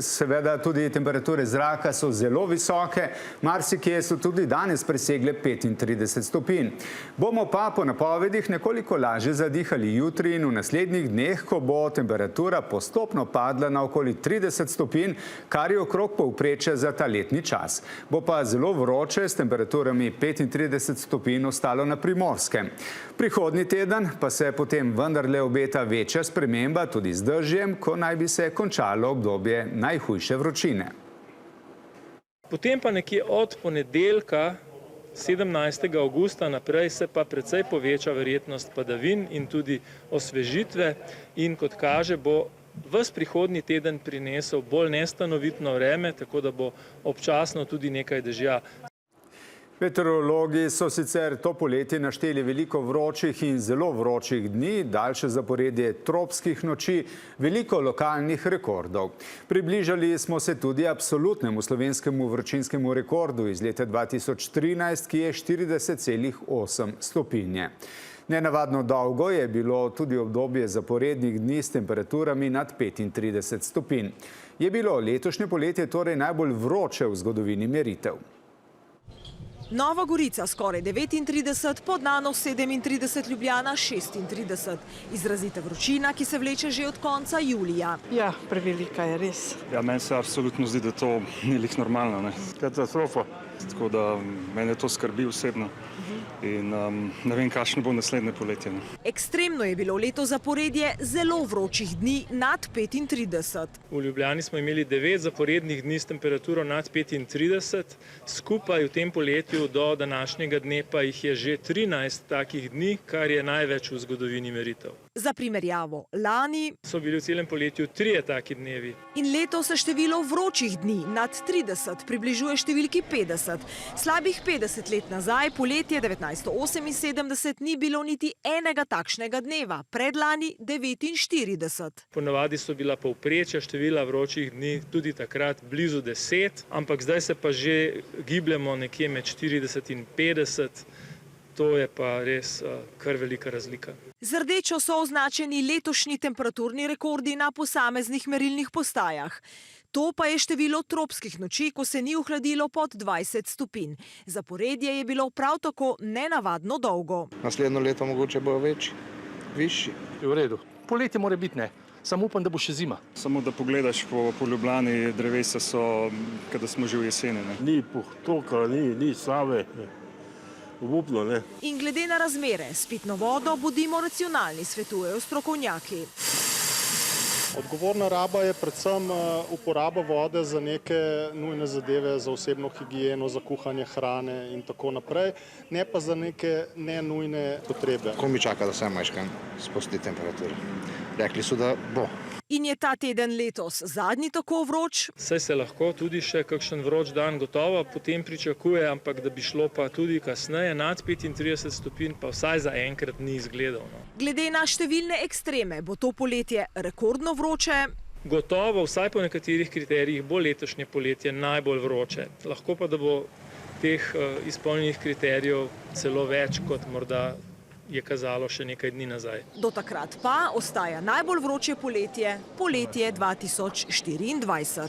Seveda tudi temperature zraka so zelo visoke, marsikje so tudi danes presegle 35 stopinj. Bomo pa po napovedih nekoliko lažje zadihali jutri in v naslednjih dneh, ko bo temperatura postopno padla na okoli 30 stopinj, kar je okrog povprečja za ta letni čas. Bo pa zelo vroče s temperaturami 35 stopinj ostalo na Primorskem. Prihodnji teden pa se potem vendarle obeta večja sprememba tudi z dežjem, ko naj bi se končalo obdobje najhujše vročine. Potem pa nekje od ponedeljka 17. avgusta naprej se pa precej poveča verjetnost padavin in tudi osvežitve in kot kaže bo ves prihodnji teden prinesel bolj nestanovitno vreme, tako da bo občasno tudi nekaj dežja. Meteorologi so sicer to poletje našteli veliko vročih in zelo vročih dni, daljše zaporedje tropskih noči, veliko lokalnih rekordov. Približali smo se tudi absolutnemu slovenskemu vročinskemu rekordu iz leta 2013, ki je 40,8 stopinje. Nenavadno dolgo je bilo tudi obdobje zaporednih dni s temperaturami nad 35 stopinj. Je bilo letošnje poletje torej najbolj vroče v zgodovini meritev. Nova Gorica skoraj 39, Podnano 37, Ljubljana 36. Izrazita vročina, ki se vleče že od konca julija. Ja, prevelika je res. Ja, meni se absolutno zdi, da to ni lih normalno, ne. Katastrofa. Tako da mene to skrbi osebno in ne vem, kakšno bo naslednje poletje. Ekstremno je bilo leto zaporedje zelo vročih dni nad 35. V Ljubljani smo imeli 9 zaporednih dni s temperaturo nad 35, skupaj v tem poletju do današnjega dne pa jih je že 13 takih dni, kar je največ v zgodovini meritev. Za primerjavo, lani so bili v celem poletju 3 taki dnevi. In letos se število vročih dni nad 30 približuje številki 50. Slabih 50 let nazaj, poletje 1978, ni bilo niti enega takšnega dneva, predlani 49. Ponavadi so bila povprečja števila vročih dni tudi takrat blizu 10, ampak zdaj se pa že gibljemo nekje med 40 in 50. To je pa res kar velika razlika. Z rdečo so označeni letošnji temperaturni rekordi na posameznih merilnih postajah. To pa je število tropskih noči, ko se ni ohladilo pod 20 stopinj. Zaporedje je bilo prav tako nenavadno dolgo. Naslednjo leto mogoče bo višji. V redu. Poletje mora biti ne. Samo upam, da bo še zima. Samo da pogledaš po Ljubljani, drevesa so, kada smo že v jeseni. Ne. Ni potoka, ni Save. Obupno, ne. In glede na razmere s pitno vodo bodimo racionalni, svetujejo strokovnjaki. Odgovorna raba je predvsem uporaba vode za neke nujne zadeve, za osebno higieno, za kuhanje hrane in tako naprej, ne pa za neke nenujne potrebe. Ko mi čaka, da se majčkam spusti temperaturo. Rekli so, da bo. In je ta teden letos zadnji tako vroč? Saj se lahko tudi še kakšen vroč dan gotovo potem pričakuje, ampak da bi šlo pa tudi kasneje nad 35 stopinj, pa vsaj za enkrat ni izgledal. Glede na številne ekstreme bo to poletje rekordno vroče? Gotovo, vsaj po nekaterih kriterijih, bo letošnje poletje najbolj vroče. Lahko pa, da bo teh izpolnjenih kriterijev celo več, kot morda je kazalo še nekaj dni nazaj. Do takrat pa ostaja najbolj vroče poletje 2024.